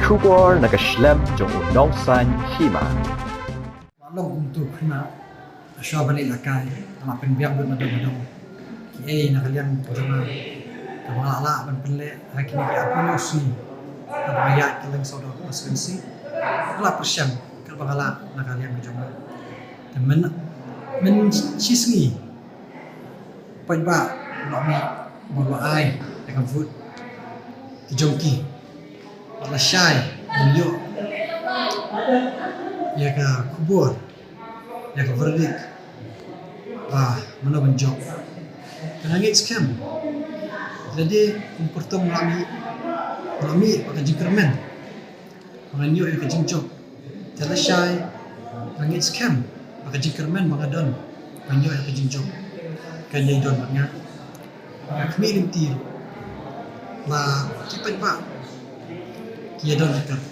出国那个schlemm jong unong san hima. Walong untuk kena asal balik lakai, nama penbiak dulu nado. Nakaliang joma kamalala ban penle hakini ke aku nosi. Abaya keleng sodo konstituensi. Kala persiang kalbangala nakaliang joma. Temen men cisngi. Pai ba lomi bolo ai dengan food dijongki. Ala syai menyo. Ya ka kubur. Ya ka verdik. Mana benjok. Penangit scam. Jadi importum melami pakai jingkermen. Menganyo ya ka jingjok. Tala syai penangit scam pakai jingkermen mengadon. Menganyo ya ka jingjok. Kanya idon maknya. Kami limti. Cepat pak. Kia don dekat.